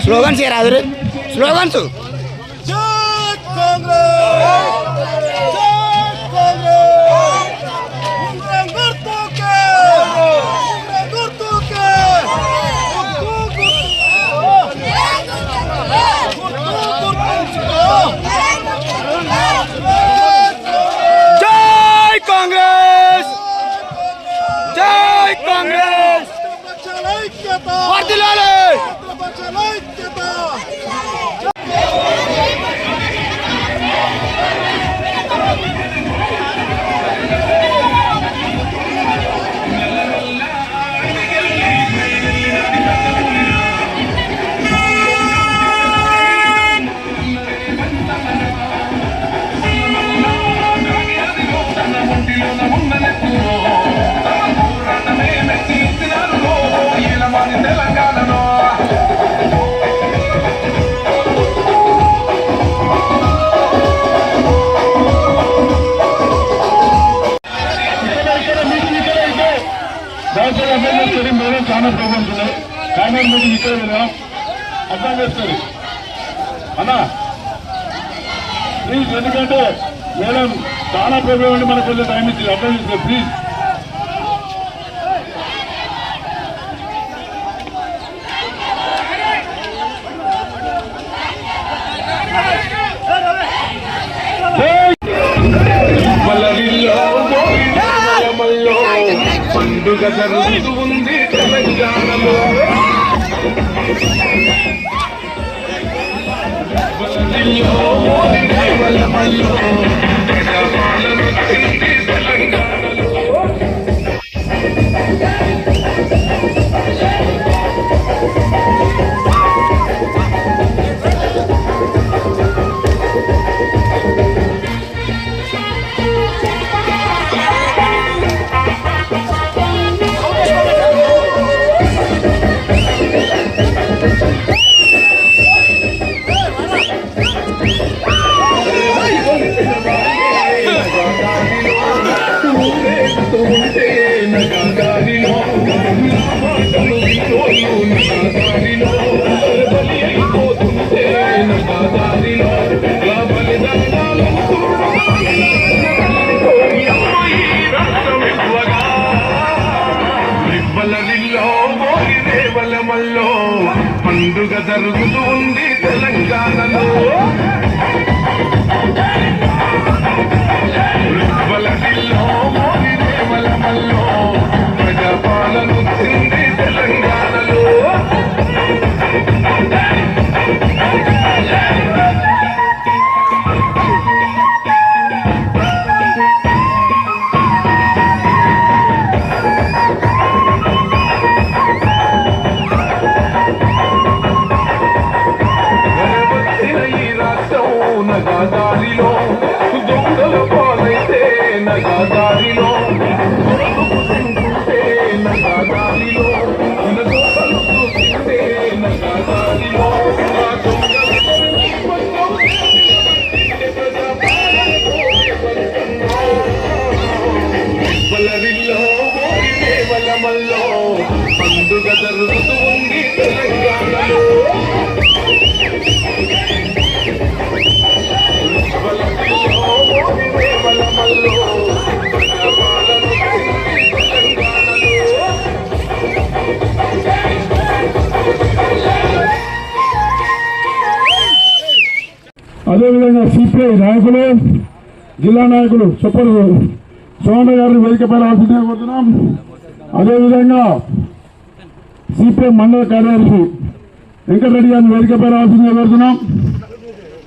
Slogans రాదు slogans చాలా programmes ఉన్నాయి. కాంగ్రెస్ మీటింగ్ ఇక్కడ విధానం అర్థం చేస్తారు అన్నా ప్లీజ్. ఎందుకంటే మేడం చాలా ప్రోగ్రామ్ అంటే మనకు కొంచెం టైం ఇచ్చింది, అర్థం చేస్తారు ప్లీజ్. పండుగ జరుగుతుంది తెలంగాణలో, పండుగ జరుగుతుంది తెలంగాణలో. వలదిల్లో మోగి దేవలమల్లో ప్రజాపాలన వచ్చింది తెలంగాణలో. నగాదారిలో దొంగల పాలైతే నగాదారిలో నగాదారిలో దొంగలు చూసిందే నగాదారిలో వలరిల్లో దేవలమల్లో పండుగ జరుగుతుంది తెలంగాణలో. అదేవిధంగా సిపిఐ నాయకులు, జిల్లా నాయకులు సూపర్ సోమన్న గారిని వేదికపై రావాల్సిందిగా కోరుతున్నాం. అదేవిధంగా సిపిఐ మండల కార్యదర్శి వెంకటరెడ్డి గారిని వేదికపై రావాల్సిందిగా కోరుతున్నాం.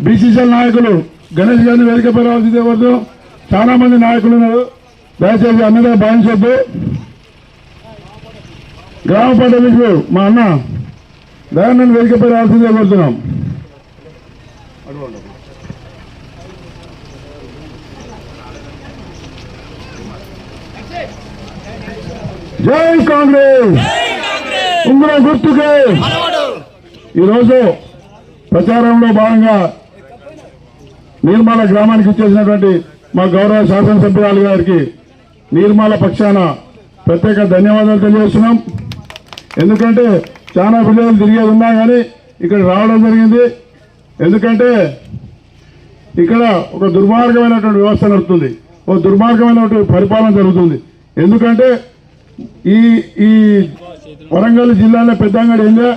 బీసీసీఎల్ నాయకులు గణేష్ గారిని వేదికపై రావాల్సిందిగా కోరుతున్నాం. చాలా మంది నాయకులు ఉన్నారు, దయచేసి అందరూ భావించొద్దు. గ్రామ పంచాయతీలు మా అన్న దయానంద్ వేదికపై రావాల్సిందిగా కోరుతున్నాం. జై కాంగ్రెస్, ఉంగరం గుర్తుకే. ఈరోజు ప్రచారంలో భాగంగా నిర్మల గ్రామానికి ఇచ్చేసినటువంటి మా గౌరవ శాసనసభ్యురాలు గారికి నిర్మల పక్షాన ప్రత్యేక ధన్యవాదాలు తెలియజేస్తున్నాం. ఎందుకంటే చాలా విలేజ్లు తిరిగేది ఉన్నా కానీ ఇక్కడ రావడం జరిగింది. ఎందుకంటే ఇక్కడ ఒక దుర్మార్గమైనటువంటి వ్యవస్థ నడుస్తుంది, ఒక దుర్మార్గమైనటువంటి పరిపాలన జరుగుతుంది. ఎందుకంటే ఈ ఈ వరంగల్ జిల్లాలో పెద్ద అంగడి ఏందా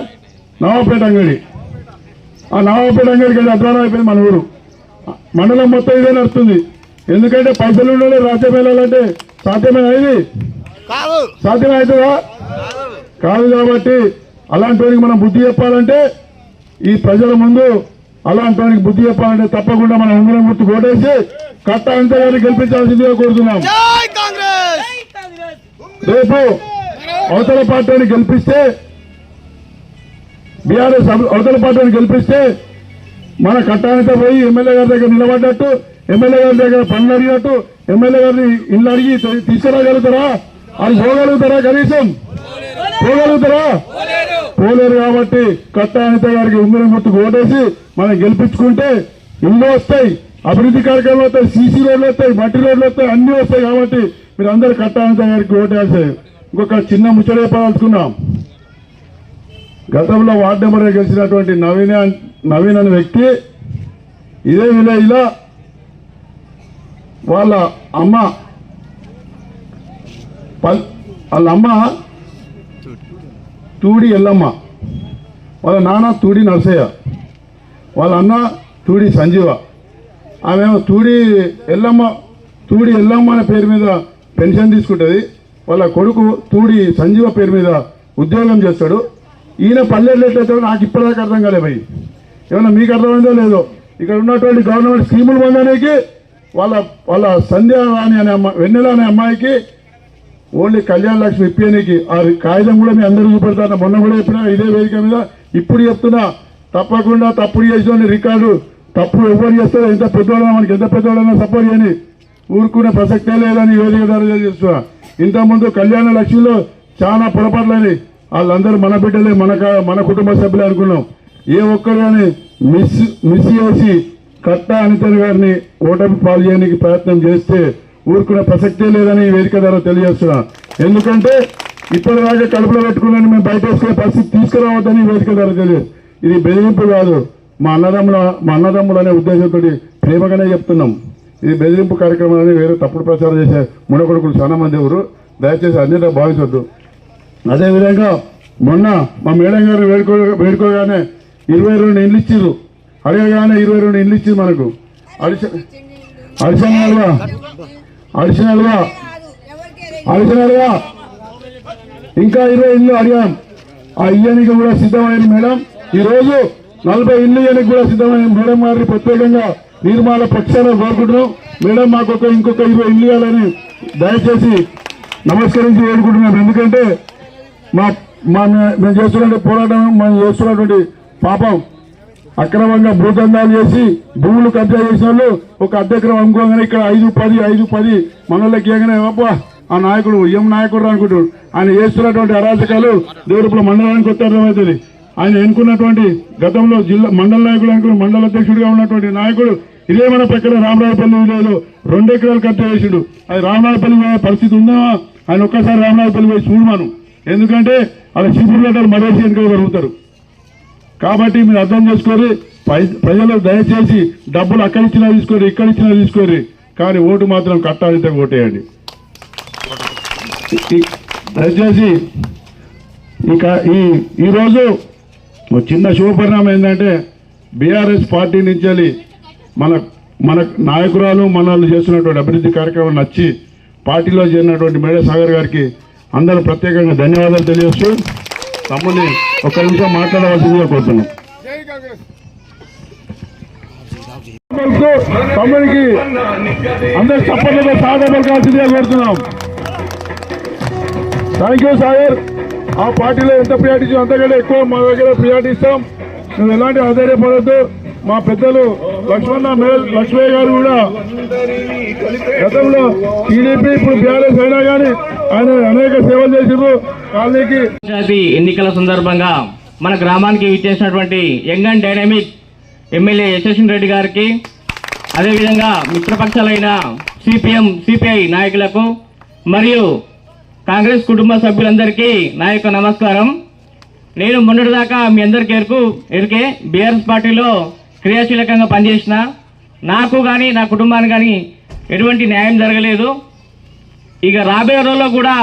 నవాపేట అంగడి. ఆ నవాపేట అంగడికి వెళ్ళి అధ్వానం అయిపోయింది మన ఊరు. మండలం మొత్తం ఇదే నడుస్తుంది. ఎందుకంటే పైసలు ఉండాలి, రాజ్యం వెళ్ళాలంటే సాధ్యమే అయింది, సాధ్యమే అవుతుందా? కాదు. కాబట్టి అలాంటి వారికి మనం బుద్ధి చెప్పాలంటే, ఈ ప్రజల ముందు అలాంటి వారికి బుద్ధి చెప్పాలంటే తప్పకుండా మనం ఉంగరం గుర్తు ఓటేసి కట్ట అంతా గారిని గెలిపించాల్సిందిగా కోరుతున్నాం. రేపు అవతల పార్టీని గెలిపిస్తే, బీఆర్ఎస్ అవతల పార్టీని గెలిపిస్తే మన కట్టానితో పోయి ఎమ్మెల్యే గారి దగ్గర నిలబడ్డట్టు, ఎమ్మెల్యే గారి దగ్గర పనులు అడిగినట్టు, ఎమ్మెల్యే గారిని ఇల్లు అడిగి తీసుకురాగలుగుతారా? అది పోగలుగుతారా? కనీసం పోగలుగుతారా? పోలేరు. కాబట్టి కట్టానితో గారికి ఉంగరం గుర్తుకు ఓటేసి మనం గెలిపించుకుంటే ఇల్లు వస్తాయి, అభివృద్ధి కార్యక్రమాలు వస్తాయి, సీసీ రోడ్లు వస్తాయి, మట్టి రోడ్లు వస్తాయి, అన్ని వస్తాయి. కాబట్టి మీరు అందరు కట్టానితో గారికి ఓటేసి ఇంకొక చిన్న ముచ్చట చెప్పదలుచుకున్నాం. గతంలో వార్డు నెంబర్ గెలిచినటువంటి నవీన్ అనే వ్యక్తి ఇదే విలేజ్లో వాళ్ళ అమ్మ తూడి ఎల్లమ్మ, వాళ్ళ నాన్న తూడి నరసయ్య, వాళ్ళ అన్న తూడి సంజీవ, ఆమె తూడి ఎల్లమ్మ అనే పేరు మీద పెన్షన్ తీసుకుంటుంది. వాళ్ళ కొడుకు తూడి సంజీవ పేరు మీద ఉద్యోగం చేస్తాడు. ఈయన పల్లెలు ఎట్లయితే నాకు ఇప్పటిదాకా అర్థం కాలే భయ్, ఏమన్నా మీకు అర్థమైందో లేదో. ఇక్కడ ఉన్నటువంటి గవర్నమెంట్ స్కీములు పొందడానికి వాళ్ళ సంధ్య రాణి అనే వెన్నెల అనే అమ్మాయికి ఓన్లీ కళ్యాణ లక్ష్మి ఇప్పేనికి ఆ కాగితం కూడా మీ అందరూ చూపెడతాను. మొన్న కూడా చెప్పినా ఇదే వేదిక మీద, ఇప్పుడు చెప్తున్నా తప్పకుండా తప్పుడు చేసిన రికార్డు తప్పుడు ఎవరు చేస్తారో, ఎంత పెద్దవాళ్ళైనా మనకి ఎంత పెద్దవాళ్ళైనా సపోర్ట్ చేయని ఊరుకునే ప్రసక్తే లేదని వేదిక ద్వారా చేస్తున్నా. ఇంతకుముందు కళ్యాణ లక్ష్మిలో చాలా పొరపాట్లని, వాళ్ళందరూ మన బిడ్డలే, మన కుటుంబ సభ్యులే అనుకున్నాం. ఏ ఒక్కరు కానీ మిస్ చేసి కట్టా అనిత గారిని ఓటమి పాలు చేయడానికి ప్రయత్నం చేస్తే ఊరుకునే ప్రసక్తే లేదని వేదిక ద్వారా తెలియజేస్తున్నా. ఎందుకంటే ఇప్పటిదాకా కడుపులో పెట్టుకున్నాను మేము బయట వేసుకునే పరిస్థితి తీసుకురావద్దని వేదిక ద్వారా తెలియదు. ఇది బెదిరింపు కాదు, మా అన్నదమ్ములు అనే ఉద్దేశంతో ప్రేమగానే చెప్తున్నాం. ఇది బెదిరింపు కార్యక్రమాలని వేరే తప్పుడు ప్రచారం చేసే మునకొడుకులు చాలా మంది ఎవరు, దయచేసి అన్నిటా భావించొద్దు. అదేవిధంగా మొన్న మా మేడం గారు వేడుకోగానే 22 ఇండ్లు ఇచ్చిర్రు, అడగగానే 22 ఇండ్లు ఇచ్చింది మనకు. అడిషనల్గా ఇంకా 20 ఇల్లు అడిగాం. ఆ ఇయ్యానికి కూడా సిద్ధమైన మేడం, ఈరోజు 40 ఇల్లు ఇయ్యానికి కూడా సిద్ధమైన మేడం గారిని ప్రత్యేకంగా నిర్మాణ పక్షాన కోరుకుంటున్నాం. మేడం మాకు ఇంకొక 20 ఇల్లు ఇవ్వాలని దయచేసి నమస్కరించి వేడుకుంటున్నాం. ఎందుకంటే మేము చేస్తున్న పోరాటం, మనం చేస్తున్నటువంటి పాపం అక్రమంగా భూదందాలు చేసి భూములు కబ్జా చేసిన వాళ్ళు ఒక అర్ధెకరం అమ్ముకోగానే ఇక్కడ 5-10 మనోళ్ళకి ఇవ్వగానే ఆ నాయకుడు ఏం నాయకుడు అనుకుంటాడు. ఆయన చేస్తున్నటువంటి అరాచకాలు దేవరూపల మండలానికి కొత్త అర్థమవుతుంది. ఆయన ఎన్నుకున్నటువంటి గతంలో జిల్లా మండల నాయకుడు అనుకున్న మండల అధ్యక్షుడిగా ఉన్నటువంటి నాయకుడు ఇదే మన పక్కన రామరాజపల్లి విలేజ్లో 2 ఎకరాలు కబ్జా చేసిండు. అది రామరాజపల్లి పరిస్థితి ఉందా? ఆయన ఒక్కసారి రామరాజపల్లి పోయి చూడమను. ఎందుకంటే అలా చీపురు మరేసి ఎన్నికలు జరుగుతారు. కాబట్టి మీరు అర్థం చేసుకొని ప్రజలు దయచేసి డబ్బులు అక్కడిచ్చినా తీసుకోరు, ఇక్కడిచ్చినా తీసుకోరు, కానీ ఓటు మాత్రం కట్టాలితే ఓటేయండి. దయచేసి ఇక ఈరోజు చిన్న శుభపరిణామం ఏంటంటే బీఆర్ఎస్ పార్టీ నుంచి మన నాయకురాలు మనల్ని చేస్తున్నటువంటి అభివృద్ధి కార్యక్రమం నచ్చి పార్టీలో చేరినటువంటి మేడే సాగర్ గారికి అందరూ ప్రత్యేకంగా ధన్యవాదాలు తెలియజేస్తూ తమ్ముని ఒక్క నిమిషం మాట్లాడవలసిందిగా కోరుతున్నాం. తమ్మునికి అందరు చప్పట్లతో సాగర్ పలకాల్సిందిగా కోరుతున్నాం. Thank you Sagar. ఆ పార్టీలో ఎంత ప్రియారిటీ ఇచ్చాం అంతకంటే ఎక్కువ మా దగ్గర ప్రియారిటీ ఇస్తాం. నువ్వు ఎలాంటి ఆశ్చర్యపడద్దు. మా పెద్దలు లక్ష్మయ్య గారు కూడా గతంలో టీడీపీ ఇప్పుడు బీఆర్ఎస్ అయినా కానీ ఆయన అనేక సేవలు చేసారు కాలనీకి. ఎన్నికల సందర్భంగా మన గ్రామానికి ఇచ్చేసినటువంటి యంగ్ అండ్ డైనమిక్ ఎమ్మెల్యే యశస్విని రెడ్డి గారికి, అదేవిధంగా మిత్రపక్షాలైన సిపిఎం సిపిఐ నాయకులకు మరియు కాంగ్రెస్ కుటుంబ సభ్యులందరికీ నా యొక్క నమస్కారం. నేను మొన్నటిదాకా మీ అందరికీ ఎరికే బీఆర్ఎస్ పార్టీలో క్రియాశీలకంగా పనిచేసిన, నాకు కానీ నా కుటుంబానికి కానీ ఎటువంటి న్యాయం జరగలేదు. ఇక రాబోయే రోజుల్లో కూడా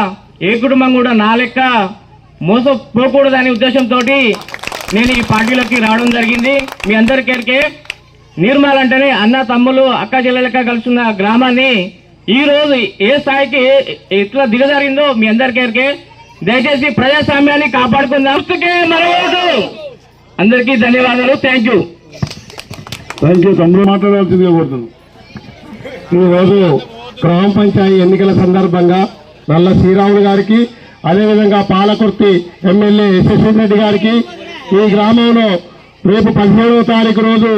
ఏ కుటుంబం కూడా నా లెక్క మోసపోకూడదనే ఉద్దేశంతో నేను ఈ పార్టీలోకి రావడం జరిగింది. మీ అందరికీ ఎరికే నిర్మల్ అంటేనే అన్న తమ్ములు అక్క చెల్లెలక కలుసున్న గ్రామాన్ని ఈ రోజు ఏ స్థాయికి ఎట్లా దిగజారిందో మీ అందరికీ ఎరికే. దయచేసి ప్రజాస్వామ్యాన్ని కాపాడుకుందాం. అందరికీ ధన్యవాదాలు. Thank you. తమ్ముడు మాట్లాడాల్సిందిగా కోరుతున్నాను. ఈరోజు గ్రామ పంచాయతీ ఎన్నికల సందర్భంగా నల్ల శ్రీరాములు గారికి, అదేవిధంగా పాలకుర్తి ఎమ్మెల్యే యశస్వి రెడ్డి గారికి, ఈ గ్రామంలో రేపు 17వ తారీఖు రోజు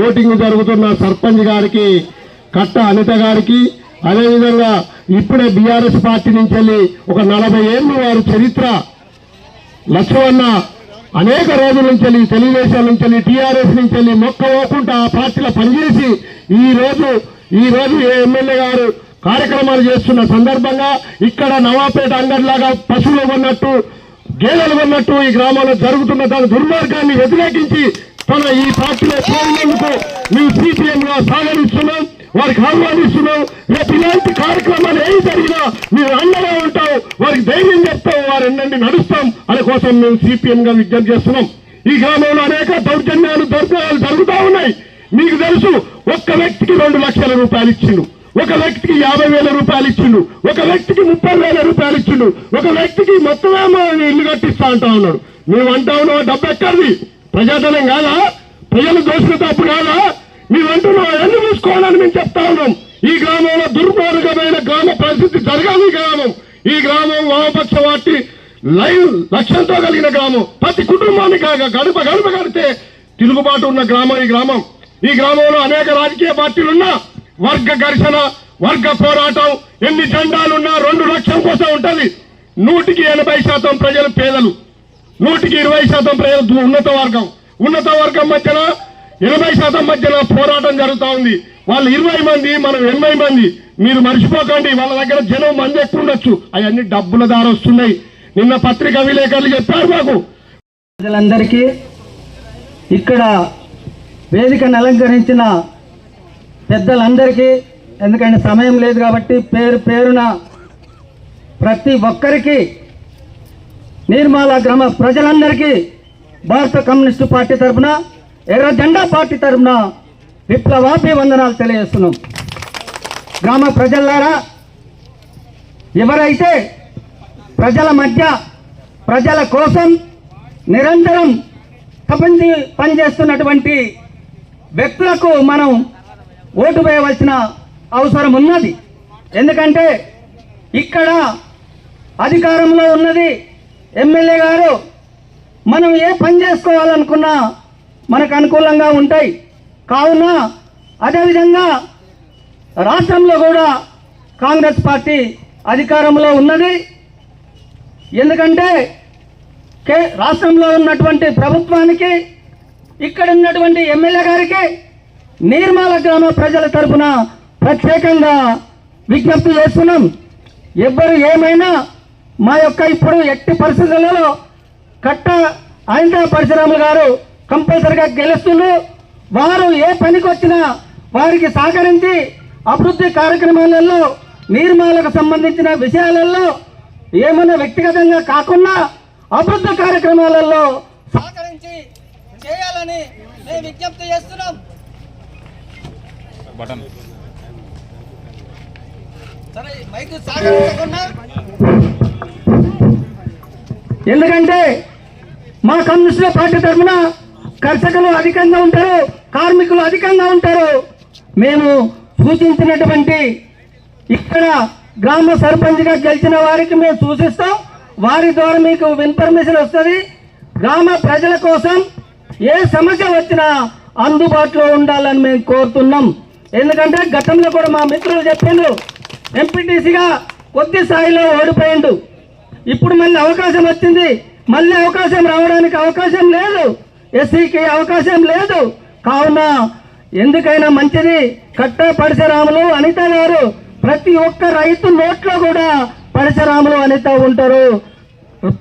ఓటింగ్ జరుగుతున్న సర్పంచ్ గారికి, కట్ట అనిత గారికి, అదేవిధంగా ఇప్పుడే బీఆర్ఎస్ పార్టీ నుంచి వెళ్ళి ఒక 40 ఏళ్ళు వారు చరిత్ర లక్ష్మణ అనేక రోజుల నుంచి వెళ్ళి తెలుగుదేశం నుంచి వెళ్ళి టీఆర్ఎస్ నుంచి వెళ్ళి మొక్కవోకుండా ఆ పార్టీలో పనిచేసి ఈ రోజు ఎమ్మెల్యే గారు కార్యక్రమాలు చేస్తున్న సందర్భంగా ఇక్కడ నవాపేట అంగడిలాగా పశువులు కొన్నట్టు గేదెలు కొన్నట్టు ఈ గ్రామంలో జరుగుతున్న దాని దుర్మార్గాన్ని వ్యతిరేకించి తన ఈ పార్టీలో చేరినందుకు మేము సిపిఎం గా సాగరిస్తున్నాం, వారికి ఆహ్వానిస్తున్నాం. రేపు ఇలాంటి కార్యక్రమాలు ఏమి జరిగినా మీరు అండగా ఉంటాం, వారికి ధైర్యం చెప్తాం, వారి ఎన్నండి నడుస్తాం అనే కోసం మేము సిపిఎం గా విజ్ఞప్తి చేస్తున్నాం. ఈ గ్రామంలో అనేక దౌర్జన్యాలు దౌర్జన్యాలు జరుగుతూ ఉన్నాయి. మీకు తెలుసు, ఒక్క వ్యక్తికి 2 లక్షల రూపాయలు ఇచ్చిండు, ఒక వ్యక్తికి 50,000 రూపాయలు ఇచ్చిండు, ఒక వ్యక్తికి 30,000 రూపాయలు ఇచ్చిండు, ఒక వ్యక్తికి మొత్తమేమో ఇల్లు కట్టిస్తా అంటా ఉన్నాడు. మేము అంటా ఉన్నాం, డబ్బు ఎక్కడిది? ప్రజాధనం కాదా? ప్రజలు దోషుల తప్పు కాదా? మేము అంటున్నాం, ఎన్ని చూసుకోవాలని మేము చెప్తా ఉన్నాం. ఈ గ్రామంలో దుర్మార్గమైన గ్రామ పరిస్థితి జరగాలి. ఈ గ్రామం వామపక్ష పార్టీ లక్ష్యంతో కలిగిన గ్రామం. ప్రతి కుటుంబానికి గడప గడప కడితే తిరుగుబాటు ఉన్న గ్రామం ఈ గ్రామంలో అనేక రాజకీయ పార్టీలున్నా వర్గ ఘర్షణ, వర్గ పోరాటం, ఎన్ని జెండాలున్నా 2 లక్షల కోసం ఉంటది. 180% ప్రజలు పేదలు, 120% ప్రజలు ఉన్నత వర్గం మధ్యన 80% మధ్యన పోరాటం జరుగుతూ ఉంది. వాళ్ళు 20 మంది, మనం 80 మంది. మీరు మర్చిపోకండి, వాళ్ళ దగ్గర జనం మంది ఎక్కువ ఉండొచ్చు, అవన్నీ డబ్బుల ద్వారా వస్తున్నాయి. నిన్న పత్రికా విలేకరులు చెప్పారు మాకు. ప్రజలందరికీ ఇక్కడ వేదికను అలంకరించిన పెద్దలందరికీ, ఎందుకంటే సమయం లేదు కాబట్టి పేరున ప్రతి ఒక్కరికి, నిర్మల గ్రామ ప్రజలందరికీ భారత కమ్యూనిస్టు పార్టీ తరఫున, ఎర్ర జెండా పార్టీ తరఫున విప్లవాభివందనాలు తెలియజేస్తున్నాం. గ్రామ ప్రజలారా, ఎవరైతే ప్రజల మధ్య ప్రజల కోసం నిరంతరం తపంచి పనిచేస్తున్నటువంటి వ్యక్తులకు మనం ఓటు వేయవలసిన అవసరం ఉన్నది. ఎందుకంటే ఇక్కడ అధికారంలో ఉన్నది ఎమ్మెల్యే గారు. మనం ఏ పని చేసుకోవాలనుకున్నా మనకు అనుకూలంగా ఉంటాయి. కావున అదేవిధంగా రాష్ట్రంలో కూడా కాంగ్రెస్ పార్టీ అధికారంలో ఉన్నది. ఎందుకంటే రాష్ట్రంలో ఉన్నటువంటి ప్రభుత్వానికి, ఇక్కడ ఉన్నటువంటి ఎమ్మెల్యే గారికి నిర్మల గ్రామ ప్రజల తరఫున ప్రత్యేకంగా విజ్ఞప్తి చేస్తున్నాం. ఎవ్వరు ఏమైనా మా యొక్క ఇప్పుడు ఎట్టి పరిస్థితులలో కట్ట అనిత పరశురాములు గారు కంపల్సరిగా గెలుస్తున్నారు. వారు ఏ పనికి వచ్చినా వారికి సహకరించి అభివృద్ధి కార్యక్రమాలలో, నిర్మలకు సంబంధించిన విషయాలలో ఏమైనా వ్యక్తిగతంగా కాకుండా అభివృద్ధి కార్యక్రమాలలో సహకరించి చేయాలని మేము విజ్ఞప్తి చేస్తున్నాం. ఎందుకంటే మా కమ్యూనిస్టుల పార్టీ తరఫున కర్షకులు అధికంగా ఉంటారు, కార్మికులు అధికంగా ఉంటారు. మేము సూచించినటువంటి ఇక్కడ గ్రామ సర్పంచ్గా గెలిచిన వారికి మేము సూచిస్తాం. వారి ద్వారా మీకు ఇన్ఫర్మేషన్ వస్తుంది. గ్రామ ప్రజల కోసం ఏ సమస్య వచ్చినా అందుబాటులో ఉండాలని మేము కోరుతున్నాం. ఎందుకంటే గతంలో కూడా మా మిత్రులు చెప్పిండ్రు, ఎంపీటీసీగా కొద్ది స్థాయిలో ఓడిపోయిండు. ఇప్పుడు మళ్ళీ అవకాశం వచ్చింది, మళ్ళీ అవకాశం రావడానికి అవకాశం లేదు, ఎస్సీకి అవకాశం లేదు. కావున ఎందుకైనా మంచిది, కట్ట పరశురాములు అనిత గారు ప్రతి ఒక్క రైతు నోట్లో కూడా పరశురాములు అనిత ఉంటారు.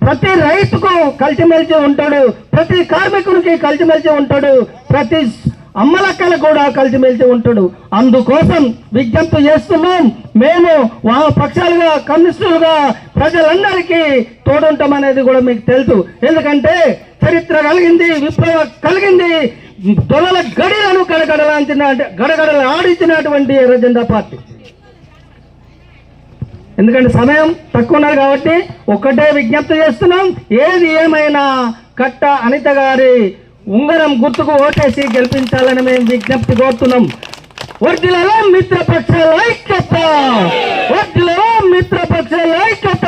ప్రతి రైతుకు కలిసిమెలిసి ఉంటాడు, ప్రతి కార్మికునికి కలిసిమెలిసి ఉంటాడు, ప్రతి అమ్మలక్కలు కూడా కలిసిమెలిసి ఉంటాడు. అందుకోసం విజ్ఞప్తి చేస్తున్నాం. మేము పక్షాలుగా కమ్యూనిస్టులుగా ప్రజలందరికీ తోడుంటామనేది కూడా మీకు తెలుసు. ఎందుకంటే చరిత్ర కలిగింది, విప్లవం కలిగింది, దొరల గడిలను గడగడలు ఆడించినటువంటి ఎర్ర జెండా పార్టీ. ఎందుకంటే సమయం తక్కువ ఉన్నారు కాబట్టి ఒక్కటే విజ్ఞప్తి చేస్తున్నాం. ఏది ఏమైనా కట్ట అనిత గారి ఉంగరం గుర్తుకు ఓటేసి గెలిపించాలని మేము విజ్ఞప్తి కోరుతున్నాం. వర్ధిల్లాలి మిత్రపక్షాల ఐక్యత, వర్ధిల్లాలి మిత్రపక్షాల ఐక్యత.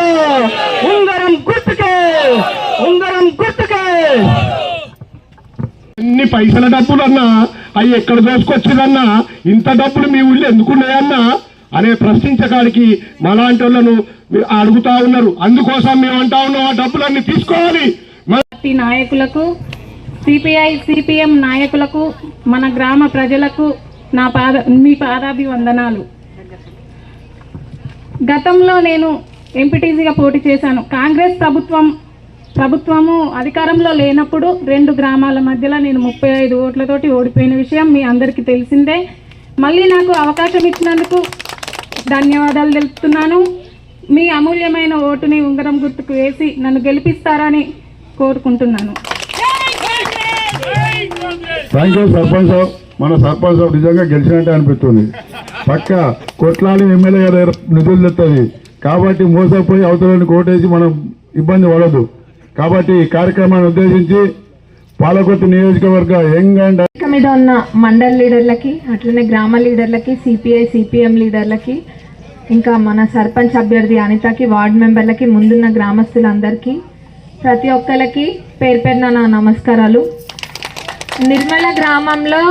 ఉంగరం గుర్తుకే, ఉంగరం గుర్తుకే. ఎన్ని పైసల డబ్బులన్నా అవి ఎక్కడ దోసుకొచ్చిందన్నా, ఇంత డబ్బులు మీ ఊళ్ళో ఎందుకున్నాయన్నా అనే ప్రశ్నించడానికి మాలాంటి వాళ్ళను అడుగుతా ఉన్నారు. అందుకోసం మేము అంటా ఉన్నాం, ఆ డబ్బులన్నీ తీసుకోవాలి. పార్టీ నాయకులకు, సిపిఐ సిపిఎం నాయకులకు, మన గ్రామ ప్రజలకు మీ పాదాభివందనాలు. గతంలో నేను ఎంపీటీసీగా పోటీ చేశాను. కాంగ్రెస్ ప్రభుత్వము అధికారంలో లేనప్పుడు 2 గ్రామాల మధ్యలో నేను 35 ఓట్లతోటి ఓడిపోయిన విషయం మీ అందరికీ తెలిసిందే. మళ్ళీ నాకు అవకాశం ఇచ్చినందుకు ధన్యవాదాలు తెలుపుతున్నాను. మీ అమూల్యమైన ఓటుని ఉంగరం గుర్తుకు వేసి నన్ను గెలిపిస్తారని కోరుకుంటున్నాను. Thank you sarpanch. మన సర్పంచ్ నిజంగా గెలిచినట్టే అనిపిస్తుంది. పక్క కొట్లాలి ఎమ్మెల్యే గారు నిధులు తెస్తుంది కాబట్టి మోసపోయి అవతలని కోటేసి మనం ఇబ్బంది పడదు. కాబట్టి ఈ కార్యక్రమాన్ని ఉద్దేశించి పాలకొత్తి నియోజకవర్గ యంగ్ అండ్ మీద ఉన్న మండల్ లీడర్లకి, అట్లనే గ్రామ లీడర్లకి, సిపిఐ సిపిఎం లీడర్లకి, ఇంకా మన సర్పంచ్ అభ్యర్థి అనితకి, వార్డు మెంబర్లకి, ముందున్న గ్రామస్తులందరికీ, ప్రతి ఒక్కరికి పేరు పేరున నా నమస్కారాలు. నిర్మల గ్రామంలో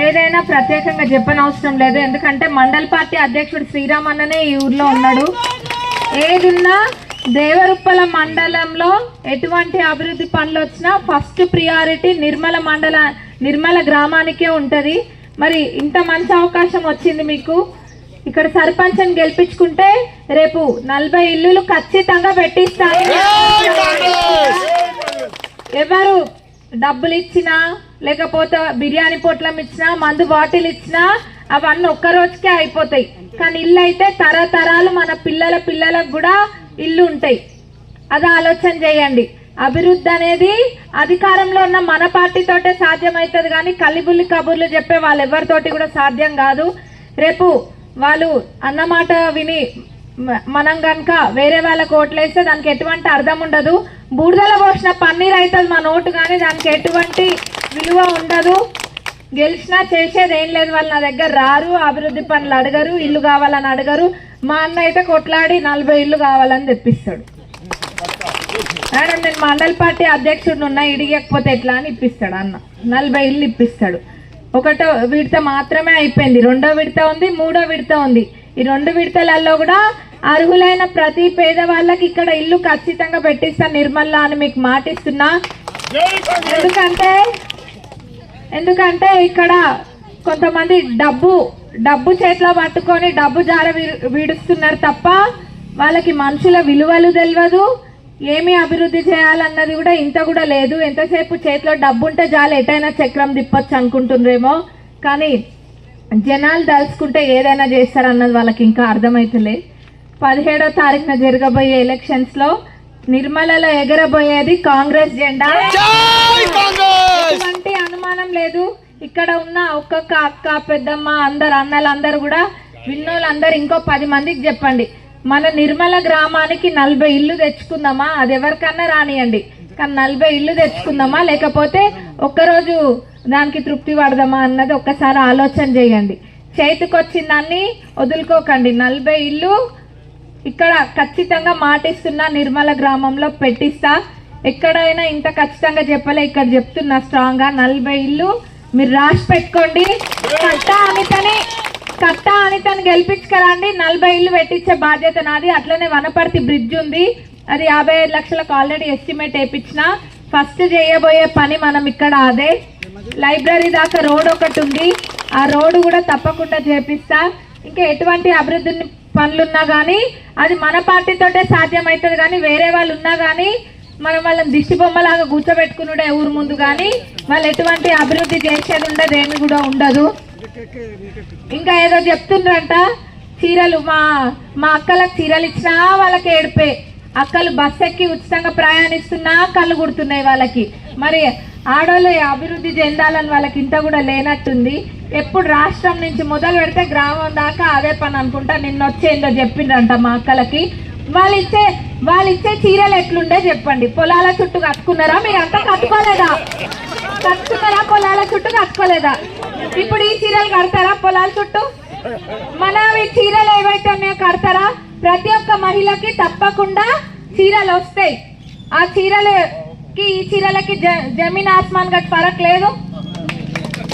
ఏదైనా ప్రత్యేకంగా చెప్పనవసరం లేదు. ఎందుకంటే మండల్ పార్టీ అధ్యక్షుడు శ్రీరామ్ అన్ననే ఈ ఊర్లో ఉన్నాడు. ఏదున్నా దేవరుప్పల మండలంలో ఎటువంటి అభివృద్ధి పనులు వచ్చినా ఫస్ట్ ప్రియారిటీ నిర్మల గ్రామానికే ఉంటుంది. మరి ఇంత మంచి అవకాశం వచ్చింది మీకు. ఇక్కడ సర్పంచ్ని గెలిపించుకుంటే రేపు 40 ఇల్లులు ఖచ్చితంగా పెట్టిస్తాను. ఎవరు డబ్బులు ఇచ్చినా, లేకపోతే బిర్యానీ పొట్లం ఇచ్చినా, మందు బాటిల్ ఇచ్చినా అవన్నీ ఒక్క రోజుకే అయిపోతాయి. కానీ ఇల్లు అయితే తరతరాలు మన పిల్లలకు కూడా ఇల్లు ఉంటాయి. అది ఆలోచన చేయండి. అభివృద్ధి అనేది అధికారంలో ఉన్న మన పార్టీతోటే సాధ్యమవుతుంది, కానీ కల్లిబుల్లి కబుర్లు చెప్పే వాళ్ళు ఎవరితోటి కూడా సాధ్యం కాదు. రేపు వాళ్ళు అన్నమాట విని మనం కనుక వేరే వాళ్ళకు ఓట్లేస్తే దానికి ఎటువంటి అర్థం ఉండదు. బూడిదల పోసిన పన్నీర్ అవుతుంది మన ఓటు, కానీ దానికి ఎటువంటి విలువ ఉండదు. గెలిచినా చేసేది ఏం లేదు. వాళ్ళు నా దగ్గర రారు, అభివృద్ధి పనులు అడగరు, ఇల్లు కావాలని అడగరు. మా అన్న అయితే కొట్లాడి 40 ఇల్లు కావాలని తెప్పిస్తాడు. మేడం నేను మండల్ పార్టీ అధ్యక్షుడు ఉన్నా, ఇడిగకపోతే ఎట్లా అని ఇప్పిస్తాడు అన్న. 40 ఇల్లు ఇప్పిస్తాడు. ఒకటో విడత మాత్రమే అయిపోయింది, 2వ విడత ఉంది, 3వ విడత ఉంది. ఈ 2 విడతలలో కూడా అర్హులైన ప్రతి పేదవాళ్ళకి ఇక్కడ ఇల్లు ఖచ్చితంగా పెట్టిస్తాను నిర్మల్లా అని మీకు మాటిస్తున్నా. ఎందుకంటే ఇక్కడ కొంతమంది డబ్బు చేతిలో పట్టుకొని డబ్బు జార వీడుస్తున్నారు తప్ప వాళ్ళకి మనుషుల విలువలు తెలియదు, ఏమి అభివృద్ధి చేయాలన్నది కూడా ఇంత కూడా లేదు. ఎంతసేపు చేతిలో డబ్బు ఉంటే చాలు ఎటైనా చక్రం తిప్పొచ్చు అనుకుంటుండ్రేమో, కానీ జనాలు దలుచుకుంటే ఏదైనా చేస్తారన్నది వాళ్ళకి ఇంకా అర్థమైతలే. 17వ తారీఖున జరగబోయే ఎలక్షన్స్ లో నిర్మలలో ఎగరబోయేది కాంగ్రెస్ జెండా, ఎటువంటి అనుమానం లేదు. ఇక్కడ ఉన్న ఒక్కొక్క అక్క, పెద్దమ్మ, అందరు అన్నలందరూ కూడా విన్నోళ్ళందరూ ఇంకో 10 మందికి చెప్పండి, మన నిర్మల గ్రామానికి 40 ఇల్లు తెచ్చుకుందామా, అది ఎవరికన్నా రానియండి, కానీ 40 ఇల్లు తెచ్చుకుందామా, లేకపోతే ఒక్కరోజు దానికి తృప్తి పడదామా అన్నది ఒక్కసారి ఆలోచన చేయండి. చేతికి వచ్చిన దాన్ని వదులుకోకండి. 40 ఇల్లు ఇక్కడ ఖచ్చితంగా మాటిస్తున్నా, నిర్మల గ్రామంలో పెట్టిస్తా. ఎక్కడైనా ఇంత ఖచ్చితంగా చెప్పలే, ఇక్కడ చెప్తున్నా స్ట్రాంగ్ గా. 40 ఇల్లు మీరు రాసి పెట్టుకోండి. కట్ట అనితని గెలిపించుకరండి, 40 ఇల్లు పెట్టించే బాధ్యత నాది. అట్లనే వనపర్తి బ్రిడ్జ్ ఉంది, అది 55 లక్షలకు ఆల్రెడీ ఎస్టిమేట్ వేయించిన. ఫస్ట్ చేయబోయే పని మనం ఇక్కడ అదే. లైబ్రరీ దాకా రోడ్ ఒకటి ఉంది, ఆ రోడ్డు కూడా తప్పకుండా చేపిస్తా. ఇంకా ఎటువంటి అభివృద్ధి పనులున్నా కానీ అది మన పార్టీతోటే సాధ్యమవుతుంది, కానీ వేరే వాళ్ళు ఉన్నా కానీ మనం వాళ్ళని దిష్టి బొమ్మలాగా కూర్చోబెట్టుకున్నాడే ఊరు ముందు, కానీ వాళ్ళు ఎటువంటి అభివృద్ధి చేసేది ఉండదు, ఏమి కూడా ఉండదు. ఇంకా ఏదో చెప్తుండ్రంట, చీరలు మా అక్కలకు చీరలు ఇచ్చినా వాళ్ళకి ఏడిపే, అక్కలు బస్ ఎక్కి ఉచితంగా ప్రయాణిస్తున్నా కళ్ళు కుడుతున్నాయి వాళ్ళకి. మరి ఆడవాళ్ళు అభివృద్ధి చెందాలని వాళ్ళకి ఇంత కూడా లేనట్టుంది. ఎప్పుడు రాష్ట్రం నుంచి మొదలు పెడితే గ్రామం దాకా అదే పని అనుకుంటా. నిన్న వచ్చేందో చెప్పిండ్రంట మా అక్కలకి. వాళ్ళు ఇచ్చే చీరలు ఎట్లుండే చెప్పండి. పొలాల చుట్టూ కట్టుకున్నారా? మీరు అంతా కట్టుకోలేదా? కట్టుకున్నారా? పొలాల చుట్టూ కట్టుకోలేదా? ఇప్పుడు ఈ చీరలు కడతారా పొలాల చుట్టూ? మన ఈ చీరలు ఏవైతే ఉన్నాయో కడతారా? ప్రతి ఒక్క మహిళకి తప్పకుండా చీరలు వస్తాయి. ఆ చీరలకి ఈ చీరలకి జమీన్ ఆస్మాన్ గట్ ఫరక్ లేదు,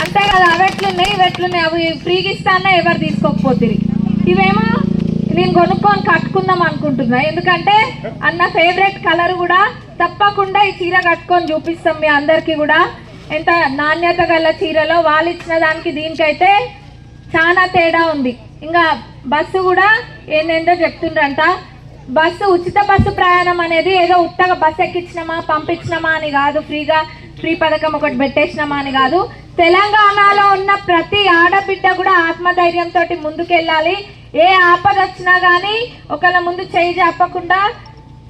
అంతే కదా. అవి ఎట్లున్నాయి అవి ఫ్రీగా ఇస్తానా ఎవరు తీసుకోకపోతే. ఇవేమో నేను కొనుక్కొని కట్టుకుందాం అనుకుంటున్నా, ఎందుకంటే అన్న ఫేవరెట్ కలర్ కూడా. తప్పకుండా ఈ చీర కట్టుకొని చూపిస్తాం మీ అందరికి కూడా ఎంత నాణ్యత గల చీరలో. వాళ్ళు ఇచ్చిన దానికి దీనికైతే చాలా తేడా ఉంది. ఇంకా బస్సు కూడా ఏంటంటే చెప్తుండ్రంట, బస్సు ఉచిత బస్సు ప్రయాణం అనేది ఏదో ఉత్తగా బస్సు ఎక్కించినామా పంపించినామా అని కాదు, ఫ్రీ పథకం ఒకటి పెట్టేసినామా అని కాదు. తెలంగాణలో ఉన్న ప్రతి ఆడబిడ్డ కూడా ఆత్మధైర్యంతో ముందుకెళ్ళాలి. ఏ ఆపద వచ్చినా కానీ ఒకళ్ళ ముందు చేయి చెప్పకుండా,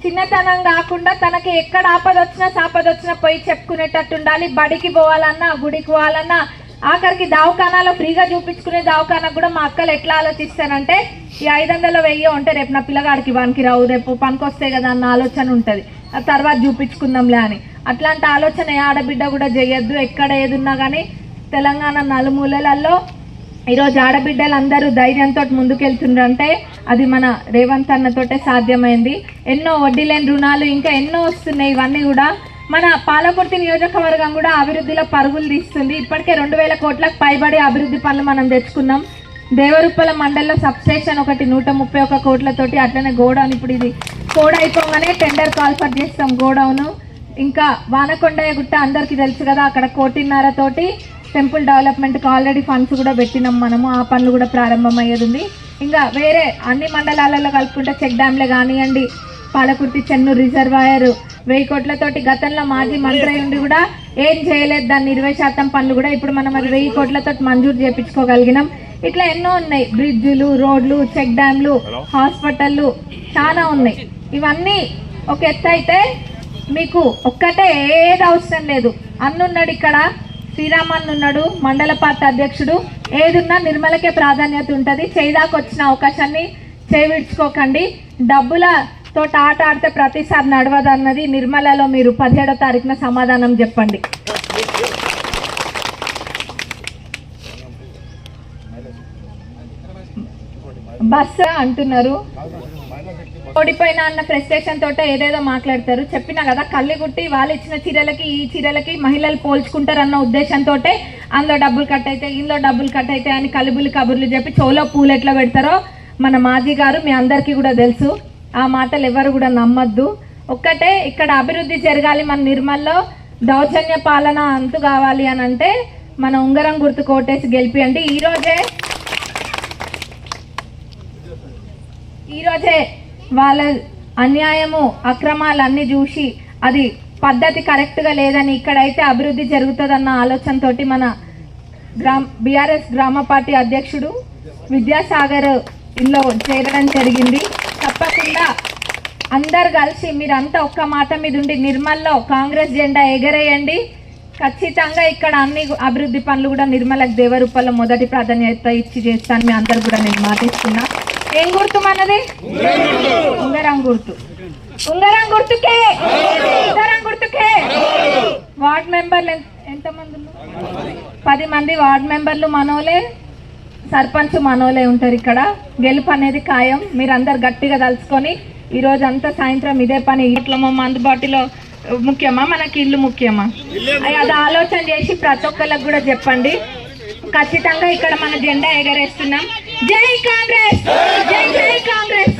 చిన్నతనం కాకుండా, తనకి ఎక్కడ ఆపద వచ్చినా పోయి చెప్పుకునేటట్టు ఉండాలి. బడికి పోవాలన్నా, గుడికి పోవాలన్నా, ఆఖరికి దవాఖానాలో ఫ్రీగా చూపించుకునే దవాఖానా కూడా మా అక్కలు ఎట్లా ఆలోచిస్తారంటే, ఈ 500 1000 ఉంటే రేపు నా పిల్లగాడికి వానికి రావు, రేపు పనికొస్తే కదా అన్న ఆలోచన ఉంటుంది. ఆ తర్వాత చూపించుకుందాంలే అని. అట్లాంటి ఆలోచన ఏ ఆడబిడ్డ కూడా చేయొద్దు. ఎక్కడ ఏదున్నా కానీ తెలంగాణ నలుమూలలలో ఈరోజు ఆడబిడ్డలు అందరూ ధైర్యంతో ముందుకెళ్తుండ్రంటే అది మన రేవంత్ అన్నతోటే సాధ్యమైంది. ఎన్నో వడ్డీ లేని రుణాలు ఇంకా ఎన్నో వస్తున్నాయి. ఇవన్నీ కూడా మన పాలకుర్తి నియోజకవర్గం కూడా అభివృద్ధిలో పరుగులు తీస్తుంది. ఇప్పటికే 2000 కోట్లకు పైబడి అభివృద్ధి పనులు మనం తెచ్చుకున్నాం. దేవరుప్పల మండలంలో సబ్స్టేషన్ ఒకటి 131 కోట్లతోటి, అట్లనే గోడౌన్ ఇప్పుడు ఇది కోడ్ అయిపోగానే టెండర్ కాల్ఫర్ చేస్తాం గోడౌన్. ఇంకా వానకొండయ్య గుట్ట అందరికీ తెలుసు కదా, అక్కడ 1.5 కోటి టెంపుల్ డెవలప్మెంట్కి ఆల్రెడీ ఫండ్స్ కూడా పెట్టినాం మనము. ఆ పనులు కూడా ప్రారంభమయ్యేది ఉంది. ఇంకా వేరే అన్ని మండలాలలో కలుపుకుంటే చెక్ డ్యామ్లే కానివ్వండి, పాలకుర్తి చెన్నూరు రిజర్వాయర్ 1000 కోట్లతోటి గతంలో మాజీ మంత్రి ఉండి కూడా ఏం చేయలేదు. దాన్ని 20% పనులు కూడా ఇప్పుడు మనం అది 1000 కోట్లతో మంజూరు చేయించుకోగలిగినాం. ఇట్లా ఎన్నో ఉన్నాయి, బ్రిడ్జులు, రోడ్లు, చెక్ డ్యామ్లు, హాస్పిటళ్ళు చాలా ఉన్నాయి. ఇవన్నీ ఒక ఎత్తు అయితే మీకు ఒక్కటే ఏది అవసరం లేదు. అన్నున్నాడు ఇక్కడ, శ్రీరామన్ ఉన్నాడు మండల పార్టీ అధ్యక్షుడు. ఏదున్నా నిర్మలకే ప్రాధాన్యత ఉంటుంది. చేయిదాకా వచ్చిన అవకాశాన్ని చేవిడ్చుకోకండి. డబ్బులతో ఆట ఆడితే ప్రతిసారి నడవదు అన్నది నిర్మలలో మీరు 17వ తారీఖున సమాధానం చెప్పండి. బస్ అంటున్నారు, ఓడిపోయినా అన్న ఫ్రస్ట్రేషన్ తోట ఏదేదో మాట్లాడతారు. చెప్పినా కదా, కళ్ళుగుట్టి వాళ్ళు ఇచ్చిన చీరలకి ఈ చీరలకి మహిళలు పోల్చుకుంటారు అన్న ఉద్దేశంతో అందులో డబ్బులు కట్ అయితే ఇందులో డబ్బులు కట్ అయితే అని కలుబులు కబుర్లు చెప్పి చెవులో పూలు ఎట్లా పెడతారో మన మాజీ గారు మీ అందరికీ కూడా తెలుసు. ఆ మాటలు ఎవరు కూడా నమ్మద్దు. ఒక్కటే ఇక్కడ అభివృద్ధి జరగాలి మన నిర్మల్లో, దౌర్జన్య పాలన అంతు కావాలి అని అంటే మన ఉంగరం గుర్తు కోటేసి గెలిపియండి. ఈరోజే వాళ్ళ అన్యాయము అక్రమాలు అన్నీ చూసి అది పద్ధతి కరెక్ట్గా లేదని, ఇక్కడైతే అభివృద్ధి జరుగుతుందన్న ఆలోచనతోటి మన బీఆర్ఎస్ గ్రామ పార్టీ అధ్యక్షుడు విద్యాసాగర్ ఇంట్లో చేరడం జరిగింది. తప్పకుండా అందరు కలిసి మీరంతా ఒక్క మాట మీద ఉండి నిర్మల్లో కాంగ్రెస్ జెండా ఎగరేయండి. ఖచ్చితంగా ఇక్కడ అన్ని అభివృద్ధి పనులు కూడా నిర్మలకు దేవరూపంలో మొదటి ప్రాధాన్యత ఇచ్చి చేస్తాను. మీ అందరు కూడా నేను మాటిస్తున్నా. ఏం గుర్తు మనది? ఉంగరం గుర్తు. ఉంగరం గుర్తుకే, ఉంగరం గుర్తుకే. వార్డ్ మెంబర్లు ఎంతమంది ఉన్నారు? 10 మంది వార్డ్ మెంబర్లు మనోలే, సర్పంచ్ మనోలే ఉంటారు. ఇక్కడ గెలుపు అనేది ఖాయం. మీరందరు గట్టిగా తలుచుకొని ఈరోజు అంతా సాయంత్రం ఇదే పని. ఇట్లమో అందుబాటులో ముఖ్యమా మనకి ఇల్లు ముఖ్యమా అది ఆలోచన చేసి ప్రతి ఒక్కరికి కూడా చెప్పండి. ఖచ్చితంగా ఇక్కడ మన జెండా ఎగరేస్తున్నాం. జై కాంగ్రెస్, జై జై కాంగ్రెస్.